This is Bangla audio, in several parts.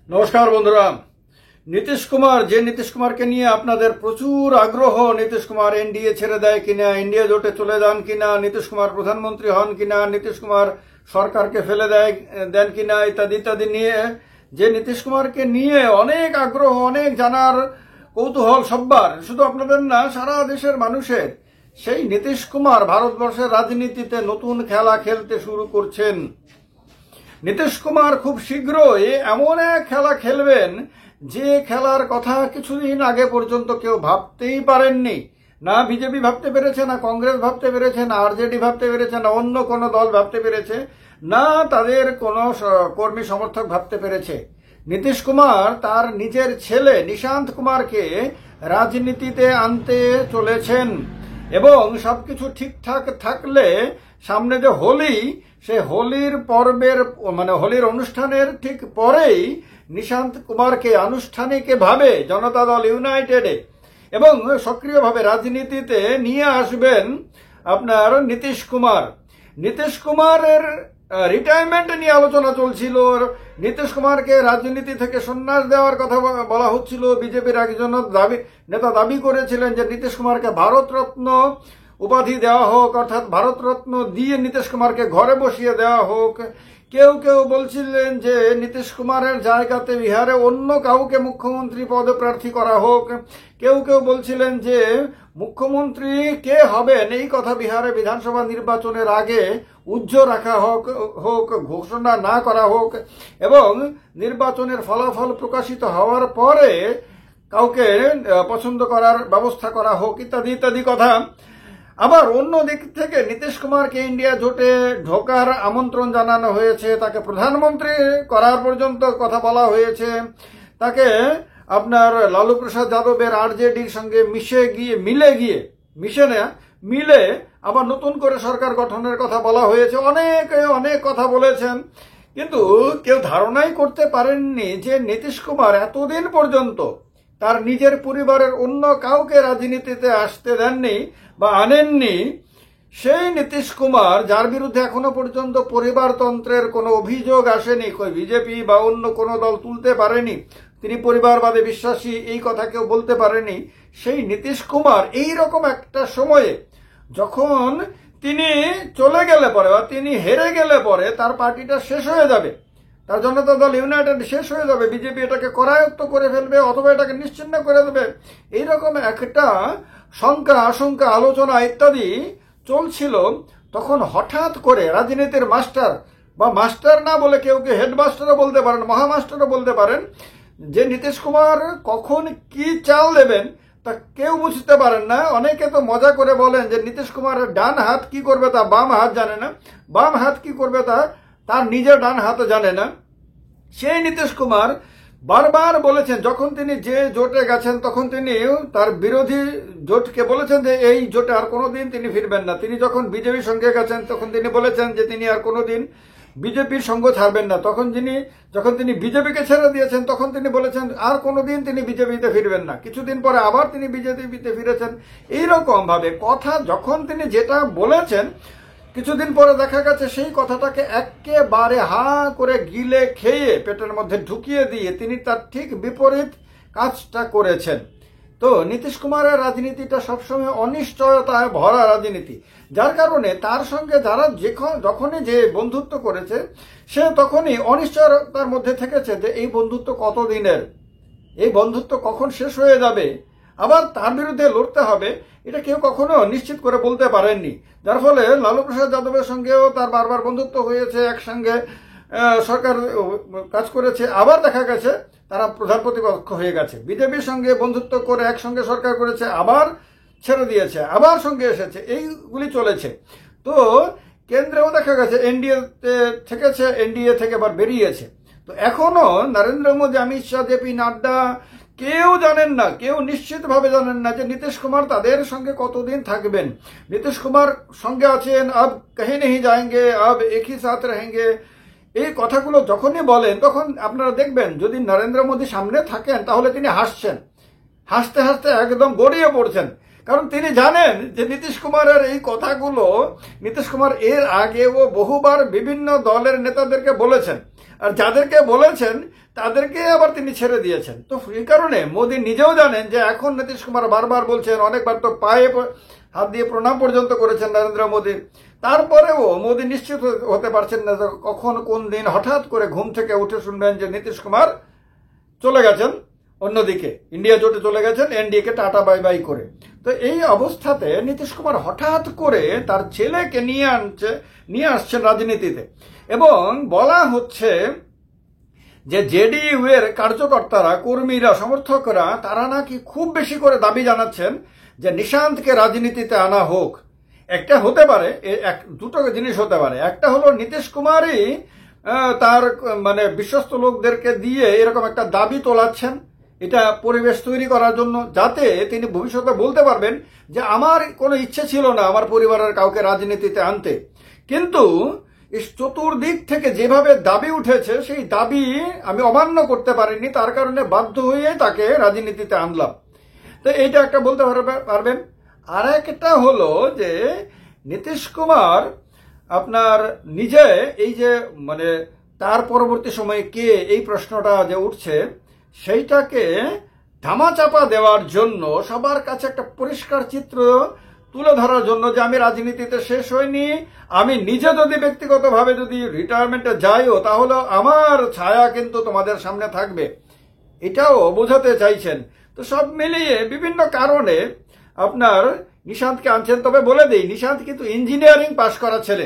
নমস্কার বন্ধুরা। নীতিশ কুমার, যে নীতিশ কুমারকে নিয়ে আপনাদের প্রচুর আগ্রহ, নীতিশ কুমার এনডিএ ছেড়ে দেয় কিনা, ইন্ডিয়া জোটে চলে যান কিনা, নীতিশ কুমার প্রধানমন্ত্রী হন কিনা, নীতিশ কুমার সরকারকে ফেলে দেন কিনা, ইত্যাদি ইত্যাদি নিয়ে, যে নীতিশ কুমারকে নিয়ে অনেক আগ্রহ, অনেক জানার কৌতূহল সব্বার, শুধু আপনাদের না, সারা দেশের মানুষের। সেই নীতিশ কুমার ভারতবর্ষের রাজনীতিতে নতুন খেলা খেলতে শুরু করছেন। নীতিশ কুমার খুব শীঘ্রই এমন এক খেলা খেলবেন যে খেলার কথা কিছুদিন আগে পর্যন্ত কেউ ভাবতেই পারেননি। না বিজেপি ভাবতে পেরেছে, না কংগ্রেস ভাবতে পেরেছে, না আরজেডি ভাবতে পেরেছে, না অন্য কোনো দল ভাবতে পেরেছে, না তাদের কোনো কর্মী সমর্থক ভাবতে পেরেছে। নীতিশ কুমার তার নিজের ছেলে নিশান্ত কুমারকে রাজনীতিতে আনতে চলেছেন এবং সবকিছু ঠিকঠাক থাকলে সামনে যে হোলি, সে হোলির পর্বের হোলির অনুষ্ঠানের ঠিক পরেই নিশান্ত কুমারকে আনুষ্ঠানিকভাবে জনতা দল ইউনাইটেডে এবং সক্রিয়ভাবে রাজনীতিতে নিয়ে আসবেন আপনার নীতিশ কুমার। নীতিশ কুমারের রিটায়ারমেন্ট নিয়ে আলোচনা চলছিল। নীতিশ কুমারকে রাজনীতি থেকে সন্ন্যাস দেওয়ার কথা বলা হচ্ছিল। বিজেপির একজন নেতা দাবি করেছিলেন যে নীতিশ কুমারকে ভারতরত্ন উপাধি দেওয়া হোক, অর্থাৎ ভারতরত্ন দিয়ে নীতিশ কুমারকে ঘরে বসিয়ে দেওয়া হোক। কেউ কেউ বলছিলেন যে নীতিশ কুমারের জায়গাতে বিহারে অন্য কাউকে মুখ্যমন্ত্রী পদপ্রার্থী করা হোক। কেউ কেউ বলছিলেন যে মুখ্যমন্ত্রী কে হবেন এই কথা বিহারে বিধানসভা নির্বাচনের আগে উজ্জ্বল রাখা হোক, ঘোষণা না করা হোক এবং নির্বাচনের ফলাফল প্রকাশিত হওয়ার পরে কাউকে পছন্দ করার ব্যবস্থা করা হোক, ইত্যাদি ইত্যাদি কথা। আবার অন্য দিক থেকে নীতিশ কুমারকে ইন্ডিয়া জোটে ঢোকার আমন্ত্রণ জানানো হয়েছে, তাকে প্রধানমন্ত্রী করার পর্যন্ত কথা বলা হয়েছে, তাকে আপনার লালু প্রসাদ যাদবের আরজেডির সঙ্গে মিলে আবার নতুন করে সরকার গঠনের কথা বলা হয়েছে। অনেক কথা বলেছেন, কিন্তু কেউ ধারণাই করতে পারেননি যে নীতিশ কুমার এতদিন পর্যন্ত তার নিজের পরিবারের অন্য কাউকে রাজনীতিতে আসতে দেননি বা আনেননি। সেই নীতিশ কুমার, যার বিরুদ্ধে এখনো পর্যন্ত পরিবারতন্ত্রের কোনো অভিযোগ আসেনি, বিজেপি বা অন্য কোনো দল তুলতে পারেনি, তিনি পরিবারবাদে বিশ্বাসী এই কথা কেউ বলতে পারেনি, সেই নীতিশ কুমার এই রকম একটা সময়ে যখন তিনি চলে গেলে পরে বা তিনি হেরে গেলে পরে তার পার্টিটা শেষ হয়ে যাবে, তার জনতা দল ইউনাইটেড শেষ হয়ে যাবে, বিজেপি এটাকে করায়ত্ত করে ফেলবে অথবা এটাকে নিশ্চিহ্ন করে দেবে, এইরকম একটা শঙ্কা, আশঙ্কা, আলোচনা ইত্যাদি চলছিল। তখন হঠাৎ করে রাজনীতির মাস্টার, বা মাস্টার না বলে কেউ হেডমাস্টারও বলতে পারেন, মহামাস্টারও বলতে পারেন, যে নীতিশ কুমার কখন কি চাল দেবেন তা কেউ বুঝতে পারেন না। অনেকে তো মজা করে বলেন যে নীতিশ কুমারের ডান হাত কি করবে তা বাম হাত জানে না, বাম হাত কি করবে তা তার নিজের ডান হাতও জানে না। সেই নীতিশ কুমার বারবার বলেছেন, যখন তিনি যে জোটে গেছেন তখন তিনি তার বিরোধী জোটকে বলেছেন যে এই জোটে আর কোনোদিন তিনি ফিরবেন না। তিনি যখন বিজেপির সঙ্গে গেছেন তখন তিনি বলেছেন যে তিনি আর কোনোদিন বিজেপির সঙ্গ ছাড়বেন না। যখন তিনি বিজেপিকে ছেড়ে দিয়েছেন তখন তিনি বলেছেন আর কোনোদিন তিনি বিজেপিতে ফিরবেন না। কিছুদিন পরে আবার তিনি বিজেপিতে ফিরেছেন। এইরকম ভাবে কথা, যখন তিনি যেটা বলেছেন কিছুদিন পরে দেখা গেছে সেই কথাটাকে একেবারে হা করে গিলে খেয়ে পেটের মধ্যে ঢুকিয়ে দিয়ে তিনি তার ঠিক বিপরীত কাজটা করেছেন। তো নীতিশ কুমারের রাজনীতিটা সবসময় অনিশ্চয়তায় ভরা রাজনীতি, যার কারণে তার সঙ্গে যারা যখনই যে বন্ধুত্ব করেছে সে তখনই অনিশ্চয়তার মধ্যে থেকেছে যে এই বন্ধুত্ব কতদিনের, এই বন্ধুত্ব কখন শেষ হয়ে যাবে, আবার তার বিরুদ্ধে লড়তে হবে, এটা কেউ কখনো নিশ্চিত করে বলতে পারেননি। যার ফলে লালু প্রসাদ যাদবের সঙ্গেও তার বারবার বন্ধুত্ব হয়েছে, একসঙ্গে সরকার কাজ করেছে, আবার দেখা গেছে তারা প্রধান প্রতিপক্ষ হয়ে গেছে। বিজেপির সঙ্গে বন্ধুত্ব করে একসঙ্গে সরকার করেছে, আবার ছেড়ে দিয়েছে, আবার সঙ্গে এসেছে, এইগুলি চলেছে। তো কেন্দ্রেও দেখা গেছে এনডিএ থেকে আবার বেরিয়েছে। তো এখনো নরেন্দ্র মোদী, অমিত শাহ, জেপি নাড্ডা কেউ জানেন না, কেউ নিশ্চিতভাবে জানেন না যে নীতিশ কুমার তাদের সঙ্গে কতদিন থাকবেন। নীতিশ কুমার সঙ্গে আছেন, আব কहीं नहीं जाएंगे, আব এক হি সাথ रहेंगे, এই কথাগুলো যখনই বলেন তখন আপনারা দেখবেন যদি নরেন্দ্র মোদী সামনে থাকেন তাহলে তিনি হাসতে হাসতে একদম গড়িয়ে পড়ছেন। কারণ তিনি জানেন যে নীতিশ কুমারের এই কথাগুলো নীতিশ কুমার এর আগেও বহুবার বিভিন্ন দলের নেতাদেরকে বলেছেন, আর যাদেরকে বলেছেন তাদেরকে আবার তিনি ছেড়ে দিয়েছেন। তো এই কারণে মোদী নিজেও জানেন যে এখন নীতিশ কুমার বারবার বলছেন, অনেকবার তো পায়ে হাত দিয়ে প্রণাম পর্যন্ত করেছেন নরেন্দ্র মোদীর, তারপরেও মোদী নিশ্চিত হতে পারছেন না কখন কোন দিন হঠাৎ করে ঘুম থেকে উঠে শুনবেন যে নীতিশ কুমার চলে গেছেন অন্যদিকে, ইন্ডিয়া জোটে চলে গেছেন এনডিএকে টাটা বাই বাই করে। তো এই অবস্থাতে নীতিশ কুমার হঠাৎ করে তার ছেলেকে নিয়ে আসছেন রাজনীতিতে, এবং বলা হচ্ছে যে জেডিইউ এর কার্যকর্তারা, কর্মীরা, সমর্থকরা তারা নাকি খুব বেশি করে দাবি জানাচ্ছেন যে নিশান্তকে রাজনীতিতে আনা হোক। একটা হতে পারে, দুটো জিনিস হতে পারে। একটা হলো নীতিশ কুমারই তার মানে বিশ্বস্ত লোকদেরকে দিয়ে এরকম একটা দাবি তোলাচ্ছেন, এটা পরিবেশ তৈরি করার জন্য, যাতে তিনি ভবিষ্যতে বলতে পারবেন যে আমার কোনো ইচ্ছে ছিল না আমার পরিবারের কাউকে রাজনীতিতে আনতে, কিন্তু চতুর্দিক থেকে যেভাবে দাবি উঠেছে সেই দাবি আমি অমান্য করতে পারিনি, তার কারণে বাধ্য হয়ে তাকে রাজনীতিতে আনলাম। তো এইটা একটা বলতে পারবেন। আর একটা হলো যে নীতিশ কুমার আপনার নিজে এই যে মানে তার পরবর্তী সময়ে কে, এই প্রশ্নটা যে উঠছে সেইটাকে ধামাচাপা দেওয়ার জন্য, সবার কাছে একটা পরিষ্কার চিত্র তুলে ধরার জন্য যে আমি রাজনীতিতে শেষ হইনি, আমি নিজে যদি ব্যক্তিগতভাবে যদি রিটায়ারমেন্টে যাইও তাহলে আমার ছায়া কিন্তু তোমাদের সামনে থাকবে, এটাও বোঝাতে চাইছেন। তো সব মিলিয়ে বিভিন্ন কারণে আপনার নিশান্তকে আনছেন। তবে বলে দেই, নিশান্ত কিন্তু ইঞ্জিনিয়ারিং পাশ করা ছেলে,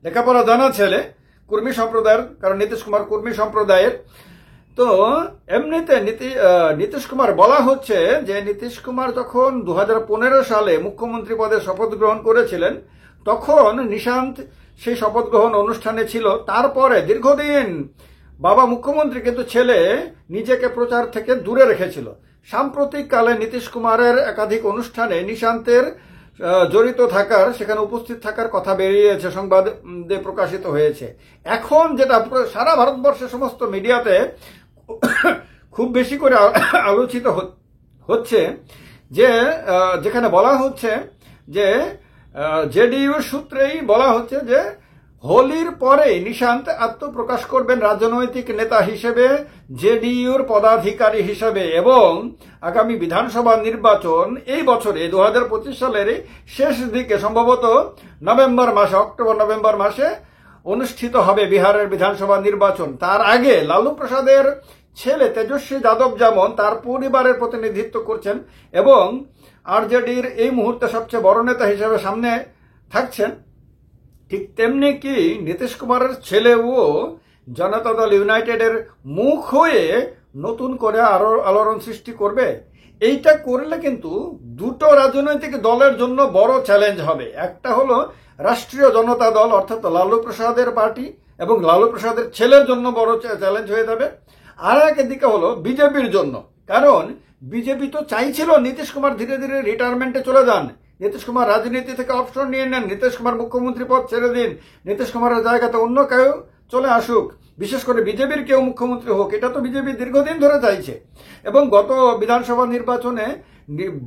লেখাপড়া জানা ছেলে, কর্মী সম্প্রদায়ের, কারণ নীতিশ কুমার কর্মী সম্প্রদায়ের। তো এমনিতে নীতিশ কুমার বলা হচ্ছে যে নীতিশ কুমার যখন 2015 সালে মুখ্যমন্ত্রী পদে শপথ গ্রহণ করেছিলেন তখন নিশান্ত সেই শপথ গ্রহণ অনুষ্ঠানে ছিল। তারপরে দীর্ঘদিন বাবা মুখ্যমন্ত্রী কিন্তু ছেলে নিজেকে প্রচার থেকে দূরে রেখেছিল। সাম্প্রতিককালে নীতিশ কুমারের একাধিক অনুষ্ঠানে নিশান্তের জড়িত থাকার, সেখানে উপস্থিত থাকার কথা বেরিয়েছে, সংবাদে প্রকাশিত হয়েছে। এখন যেটা সারা ভারতবর্ষের সমস্ত মিডিয়াতে খুব বেশি করে আলোচিত হচ্ছে, যে যেখানে বলা হচ্ছে যে জেডিইউ সূত্রেই বলা হচ্ছে যে হোলির পরে নিশান্ত আত্মপ্রকাশ করবেন রাজনৈতিক নেতা হিসেবে, জেডিইউর পদাধিকারী হিসেবে, এবং আগামী বিধানসভা নির্বাচন এই বছরে 2025 সালের শেষ দিকে সম্ভবত নভেম্বর মাসে, অক্টোবর নভেম্বর মাসে অনুষ্ঠিত হবে বিহারের বিধানসভা নির্বাচন। তার আগে লালু প্রসাদের ছেলে তেজস্বী যাদব যেমন তার পরিবারের প্রতিনিধিত্ব করছেন এবং আরজেডির এই মুহূর্তে সবচেয়ে বড় নেতা হিসেবে সামনে থাকছেন, ঠিক তেমনি কি নীতিশ কুমারের ছেলেও জনতা দল ইউনাইটেডের মুখ হয়ে নতুন করে আরো আলোড়ন সৃষ্টি করবে। এইটা করলে কিন্তু দুটো রাজনৈতিক দলের জন্য বড় চ্যালেঞ্জ হবে। একটা হলো রাষ্ট্রীয় জনতা দল অর্থাৎ লালু প্রসাদের পার্টি এবং লালু প্রসাদের ছেলের জন্য বড় চ্যালেঞ্জ হয়ে যাবে। আর একদিকে হলো বিজেপির জন্য, কারণ বিজেপি তো চাইছিল নীতিশ কুমার ধীরে ধীরে রিটায়ারমেন্টে চলে যান, নীতিশ কুমার রাজনীতি থেকে অবসর নিয়ে নেন, নীতিশ কুমার মুখ্যমন্ত্রী পদ ছেড়ে দিন, নীতিশ কুমারের জায়গাতে অন্য কেউ চলে আসুক, বিশেষ করে বিজেপির কেউ মুখ্যমন্ত্রী হোক, এটা তো বিজেপি দীর্ঘদিন ধরে চাইছে। এবং গত বিধানসভা নির্বাচনে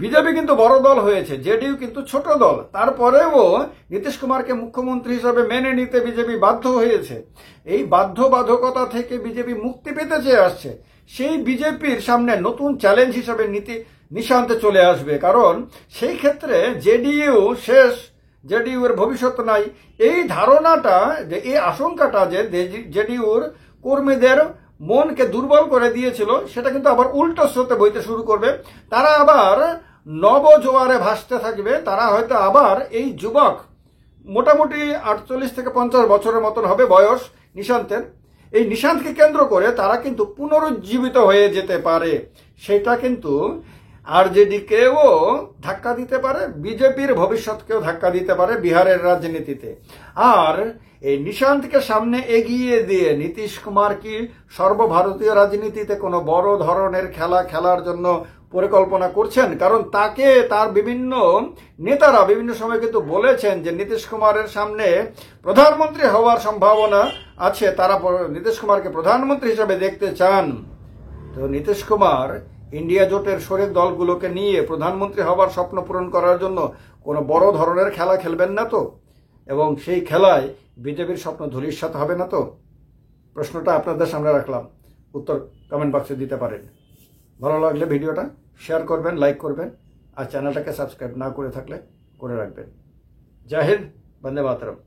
বিজেপি কিন্তু বড় দল হয়েছে, জেডিইউ কিন্তু ছোট দল, তারপরেও নীতিশ কুমারকে মুখ্যমন্ত্রী হিসাবে মেনে নিতে বিজেপি বাধ্য হয়েছে। এই বাধ্যবাধকতা থেকে বিজেপি মুক্তি পেতে চেয়ে আসছে। সেই বিজেপির সামনে নতুন চ্যালেঞ্জ হিসাবে নিশান্তে চলে আসবে, কারণ সেই ক্ষেত্রে জেডিইউ শেষ, জেডিইউ এর ভবিষ্যৎ নাই, এই ধারণাটা, যে এই আশঙ্কাটা যে জেডিইউর কর্মীদের মনকে দুর্বল করে দিয়েছিল, সেটা কিন্তু আবার উল্টো স্রোতে বইতে শুরু করবে। তারা আবার নবজোয়ারে ভাসতে থাকবে। তারা হয়তো আবার এই যুবক, মোটামুটি 48 থেকে 50 বছরের মতন হবে বয়স নিশান্তের, এই নিশান্তকে কেন্দ্র করে তারা কিন্তু পুনরুজ্জীবিত হয়ে যেতে পারে। সেটা কিন্তু আরজেডিকেও ধাক্কা দিতে পারে, বিজেপির ভবিষ্যৎকেও ধাক্কা দিতে পারে বিহারের রাজনীতিতে। আর এই নিশান্তকে সামনে এগিয়ে দিয়ে নীতিশ কুমার কি সর্বভারতীয় রাজনীতিতে কোনো বড় ধরনের খেলা খেলার জন্য পরিকল্পনা করছেন? কারণ তাকে তার বিভিন্ন নেতারা বিভিন্ন সময় কিন্তু বলেছেন যে নীতিশ কুমারের সামনে প্রধানমন্ত্রী হওয়ার সম্ভাবনা আছে, তারা নীতিশ কুমারকে প্রধানমন্ত্রী হিসেবে দেখতে চান। তো নীতিশ কুমার ইন্ডিয়া জোটের শরিক দলগুলোকে নিয়ে প্রধানমন্ত্রী হবার স্বপ্ন পূরণ করার জন্য কোনো বড় ধরনের খেলা খেলবেন না তো? এবং সেই খেলায় বিজেপির স্বপ্ন ধূলিসাৎ হবে না তো? প্রশ্নটা আপনাদের সামনে রাখলাম, উত্তর কমেন্ট বক্সে দিতে পারেন। ভালো লাগলে ভিডিওটা শেয়ার করবেন, লাইক করবেন, আর চ্যানেলটাকে সাবস্ক্রাইব না করে থাকলে করে রাখবেন। জয় হিন্দ, বন্দে মাতরম।